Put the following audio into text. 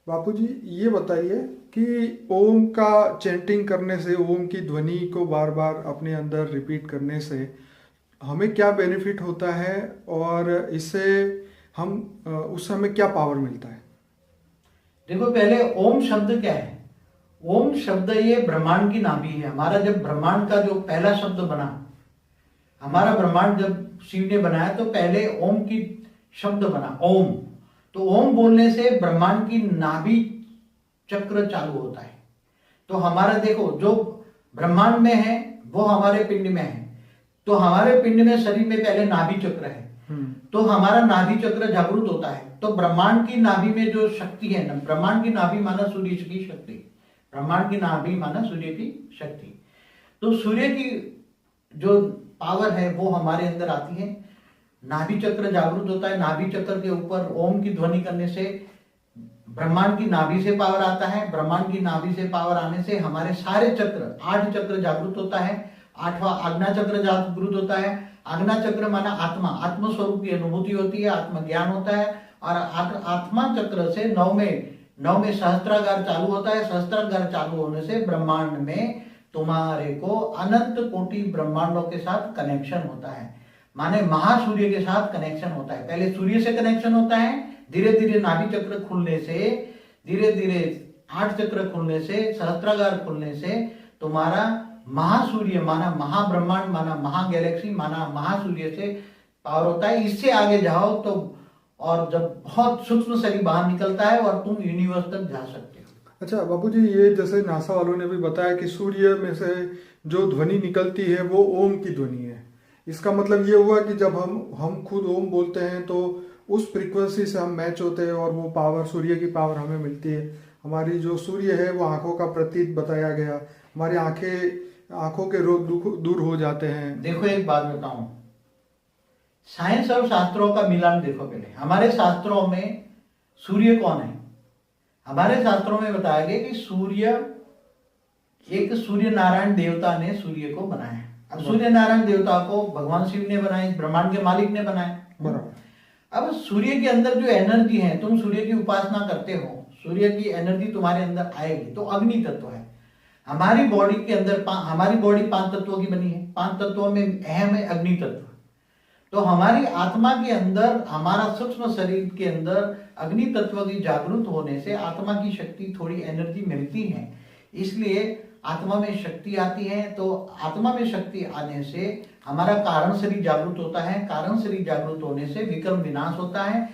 बापूजी, ये बताइए कि ओम का चैंटिंग करने से, ओम की ध्वनि को बार बार अपने अंदर रिपीट करने से हमें क्या बेनिफिट होता है, और इससे हम उस समय क्या पावर मिलता है? देखो, पहले ओम शब्द क्या है। ओम शब्द ये ब्रह्मांड की नाभि है। हमारा जब ब्रह्मांड का जो पहला शब्द बना, हमारा ब्रह्मांड जब शिव ने बनाया तो पहले ओम की शब्द बना, ओम। तो ओम बोलने से ब्रह्मांड की नाभि चक्र चालू होता है। तो हमारा देखो, जो ब्रह्मांड में है वो हमारे पिंड में है। तो हमारे पिंड में, शरीर में पहले नाभि चक्र है। तो हमारा नाभि चक्र जागृत होता है। तो ब्रह्मांड की नाभि में जो शक्ति है ना, ब्रह्मांड की नाभि माना सूर्य की शक्ति। ब्रह्मांड की नाभि माना सूर्य की शक्ति। तो सूर्य की जो पावर है वो हमारे अंदर आती है। नाभि चक्र जागृत होता है। नाभि चक्र के ऊपर ओम की ध्वनि करने से ब्रह्मांड की नाभि से पावर आता है। ब्रह्मांड की नाभि से पावर आने से हमारे सारे चक्र, 8 चक्र जागृत होता है। 8वां आज्ञा चक्र जागृत होता है। आज्ञा चक्र माना आत्मा, आत्म स्वरूप की अनुभूति होती है, आत्मज्ञान होता है। और आत्मा चक्र से नौ में सहस्त्रागार चालू होता है। सहस्त्रागार चालू होने से ब्रह्मांड में तुम्हारे को अनंत कोटि ब्रह्मांडों के साथ कनेक्शन होता है। माने महासूर्य के साथ कनेक्शन होता है। पहले सूर्य से कनेक्शन होता है, धीरे धीरे नाभि चक्र खुलने से, धीरे धीरे 8 चक्र खुलने से, सहस्त्रागार खुलने से तुम्हारा महासूर्य माना महाब्रह्मांड माना महागैलेक्सी माना महासूर्य से पावर होता है। इससे आगे जाओ तो, और जब बहुत सूक्ष्म शरीर बाहर निकलता है और तुम यूनिवर्स तक जा सकते हो। अच्छा बापूजी, ये जैसे नासा वालों ने भी बताया कि सूर्य में से जो ध्वनि निकलती है वो ओम की ध्वनि है। इसका मतलब ये हुआ कि जब हम खुद ओम बोलते हैं तो उस फ्रीक्वेंसी से हम मैच होते हैं और वो पावर, सूर्य की पावर हमें मिलती है। हमारी जो सूर्य है वो आंखों का प्रतीक बताया गया। हमारी आंखों के रोग दूर हो जाते हैं। देखो, एक बात बताऊं, साइंस और शास्त्रों का मिलान देखो। पहले हमारे शास्त्रों में सूर्य कौन है? हमारे शास्त्रों में बताया गया कि सूर्य, एक सूर्य नारायण देवता ने सूर्य को बनाया। अब सूर्य नारायण देवता को भगवान शिव ने बनाया, ब्रह्मांड के मालिक ने बनाया। बराबर। अब सूर्य के अंदर जो एनर्जी है, तुम सूर्य की उपासना करते हो, सूर्य की एनर्जी तुम्हारे अंदर आएगी। तो अग्नि तत्व है हमारी बॉडी के अंदर। हमारी बॉडी 5 तत्वों की बनी है। 5 तत्वों में अहम है अग्नि तत्व। तो हमारी आत्मा के अंदर, हमारा सूक्ष्म शरीर के अंदर अग्नि तत्व की जागृत होने से आत्मा की शक्ति, थोड़ी एनर्जी मिलती है। इसलिए आत्मा में शक्ति आती है। तो आत्मा में शक्ति आने से हमारा कारण शरीर जागृत होता है। कारण शरीर जागृत होने से विकर्म विनाश होता है।